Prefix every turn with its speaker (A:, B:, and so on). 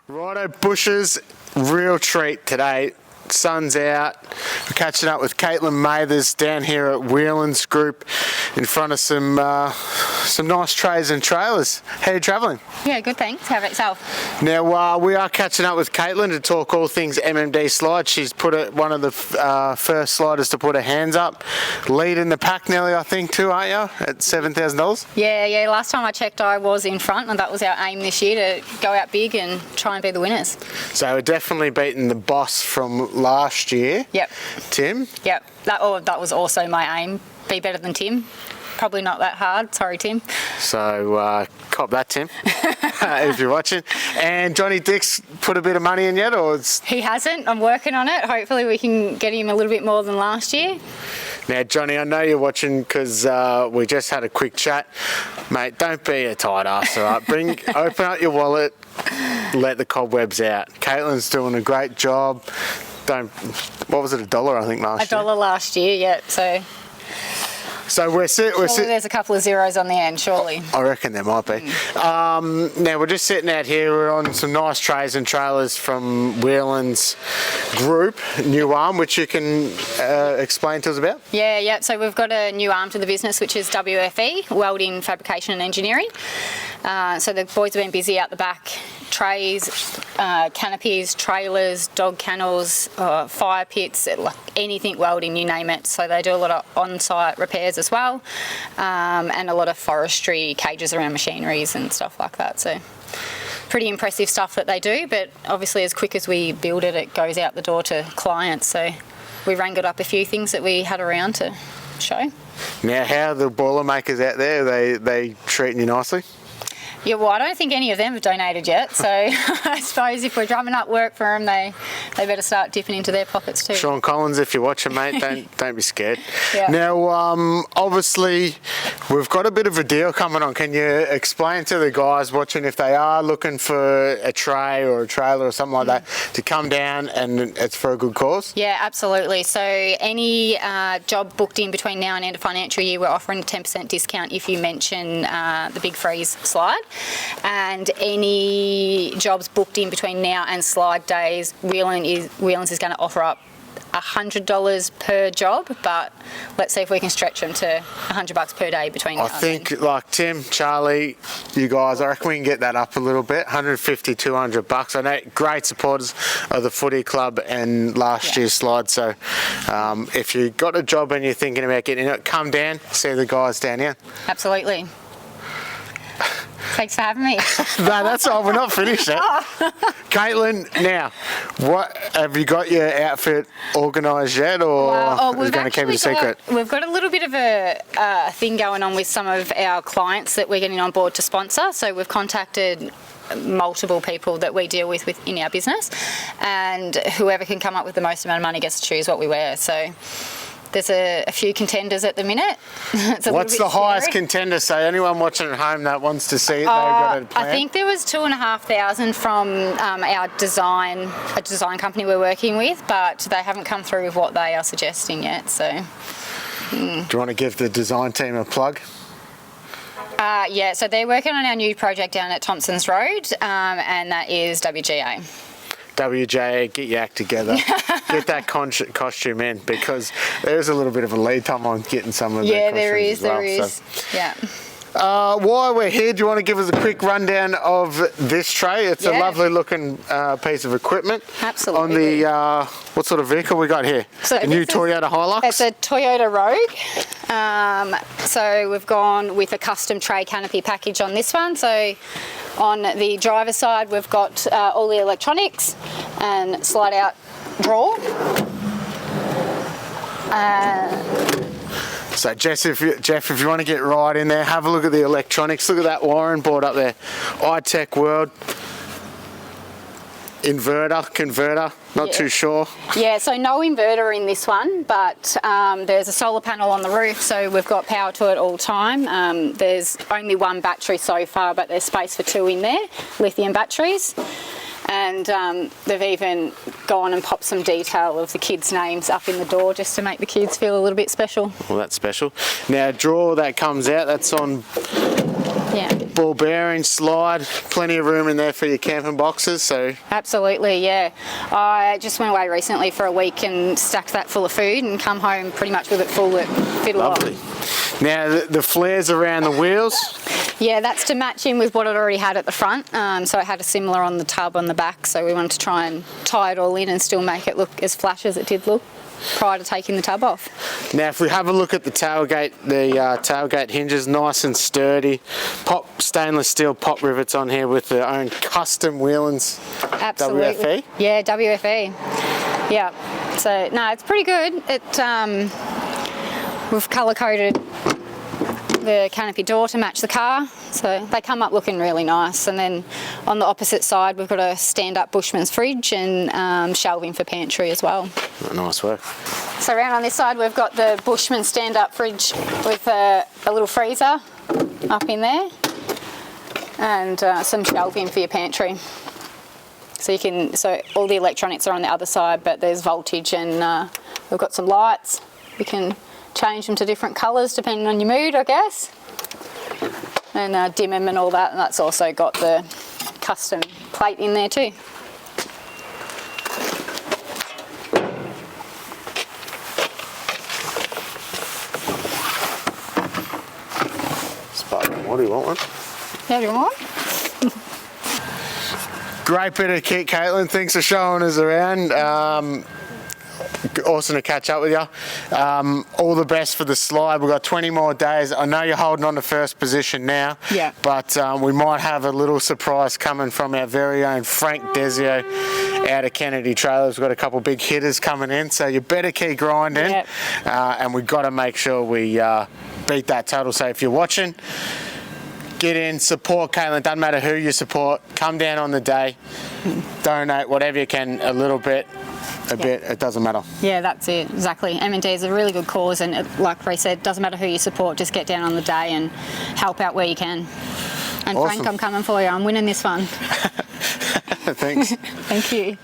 A: Righto, Bushes, real treat today. Sun's out. We're catching up with Kaitlyn Mathers down here at Whelan's Group in front of some nice trays and trailers. How are you travelling?
B: Yeah, good, thanks. How about yourself?
A: Now, we are catching up with Kaitlyn to talk all things MMD slide. She's put one of the first sliders to put her hands up. Leading the pack nearly, I think, too, aren't you, at $7,000?
B: Yeah. Last time I checked, I was in front, and that was our aim this year, to go out big and try and be the winners.
A: So we're definitely beating the boss from last year.
B: Yep.
A: Tim?
B: Yep. That was also my aim. Be better than Tim. Probably not that hard. Sorry, Tim.
A: So, cop that, Tim, if you're watching. And Johnny Dick's put a bit of money in yet, or it's...
B: He hasn't. I'm working on it. Hopefully we can get him a little bit more than last year.
A: Now, Johnny, I know you're watching because we just had a quick chat. Mate, don't be a tight ass, all right? Open up your wallet, let the cobwebs out. Kaitlyn's doing a great job. What was it, $1, I think, last year?
B: $1 last year, yeah,
A: So we're
B: there's a couple of zeros on the end, surely.
A: I reckon there might be. Now, we're just sitting out here. We're on some nice trays and trailers from Whelan's Group, new arm, which you can explain to us about.
B: Yeah. So we've got a new arm to the business, which is WFE, Welding, Fabrication and Engineering. So the boys have been busy out the back. Trays, canopies, trailers, dog kennels, fire pits, anything welding, you name it. So they do a lot of on-site repairs as well, and a lot of forestry cages around machineries and stuff like that. So pretty impressive stuff that they do, but obviously as quick as we build it, it goes out the door to clients. So we wrangled up a few things that we had around to show.
A: Now, how are the boiler makers out there? They treating you nicely?
B: Yeah, well, I don't think any of them have donated yet, so I suppose if we're drumming up work for them, they better start dipping into their pockets too.
A: Sean Collins, if you're watching, mate, don't be scared.
B: Yeah.
A: Now, obviously, we've got a bit of a deal coming on. Can you explain to the guys watching, if they are looking for a tray or a trailer or something like that, to come down and it's for a good cause?
B: Yeah, absolutely. So any job booked in between now and end of financial year, we're offering a 10% discount if you mention the Big Freeze slide. And any jobs booked in between now and slide days, Whelan's is going to offer up $100 per job, but let's see if we can stretch them to $100 per day between now and then.
A: I think, like Tim, Charlie, you guys, I reckon we can get that up a little bit, $150, $200. I know great supporters of the footy club and last year's slide, so if you got a job and you're thinking about getting it, come down, see the guys down here.
B: Absolutely. Thanks for having me.
A: No, that's all. We're not finished yet. Kaitlyn, now, what have you got your outfit organised yet, or are you going to keep it a secret?
B: We've got a little bit of a thing going on with some of our clients that we're getting on board to sponsor. So we've contacted multiple people that we deal with in our business, and whoever can come up with the most amount of money gets to choose what we wear. So there's a few contenders at the minute.
A: What's the highest contender? So anyone watching at home that wants to see it, they've got a plan?
B: I think there was 2,500 from our design company we're working with, but they haven't come through with what they are suggesting yet. So,
A: Do you want to give the design team a plug?
B: Yeah, so they're working on our new project down at Thompson's Road, and that is WGA.
A: WJ, get your act together. Get that costume in, because there's a little bit of a lead time on getting some of the costumes
B: there is.
A: So.
B: Yeah.
A: While we're here, do you want to give us a quick rundown of this tray? It's a lovely looking piece of equipment.
B: Absolutely.
A: On the, what sort of vehicle we got here?
B: So
A: a new Toyota Hilux?
B: It's a Toyota Rogue. So we've gone with a custom tray canopy package on this one. So on the driver's side, we've got all the electronics and slide out drawer.
A: So Jeff, if you want to get right in there, have a look at the electronics. Look at that wiring board up there. iTech World. Inverter, converter, not too sure. Yeah,
B: so no inverter in this one, but there's a solar panel on the roof, so we've got power to it all the time. There's only one battery so far, but there's space for two in there, lithium batteries. And they've even gone and popped some detail of the kids' names up in the door just to make the kids feel a little bit special.
A: Well, that's special. Now, drawer that comes out, that's on...
B: Yeah.
A: ball bearing, slide, plenty of room in there for your camping boxes. So
B: absolutely, yeah. I just went away recently for a week and stacked that full of food and come home pretty much with it full. It fit a lot.
A: lovely. Now the flares around the wheels.
B: Yeah, that's to match in with what it already had at the front. So it had a similar on the tub on the back. So we wanted to try and tie it all in and still make it look as flash as it did look prior to taking the tub off.
A: Now, if we have a look at the tailgate hinges, nice and sturdy. Stainless steel pop rivets on here with their own custom wheelings.
B: Absolutely.
A: WFE?
B: Yeah, WFE. Yeah. So no, it's pretty good. We've colour coded the canopy door to match the car, so they come up looking really nice. And then on the opposite side we've got a stand-up Bushman's fridge and shelving for pantry as well.
A: Nice work.
B: So around on this side we've got the Bushman stand-up fridge with a little freezer up in there and some shelving for your pantry. So all the electronics are on the other side, but there's voltage and we've got some lights. We can change them to different colours depending on your mood, I guess, and dim them and all that, and that's also got the custom plate in there too.
A: Sparkling water, you want one?
B: Yeah, do you want one?
A: Great bit of kit, Kaitlyn. Thanks for showing us around. Awesome to catch up with you. All the best for the slide. We've got 20 more days. I know you're holding on to first position now,
B: yeah,
A: but we might have a little surprise coming from our very own Frank Desio out of Kennedy Trailers. We've got a couple big hitters coming in, so you better keep grinding.
B: Yep.
A: And we've got to make sure we beat that total. So if you're watching, get in, support Kaitlyn. Doesn't matter who you support. Come down on the day, donate whatever you can, a little bit. Bit, it doesn't matter.
B: Yeah, that's it, exactly. M&D is a really good cause, and like Ray said, doesn't matter who you support, just get down on the day and help out where you can. And
A: awesome.
B: Frank, I'm coming for you. I'm winning this one.
A: Thanks.
B: Thank you.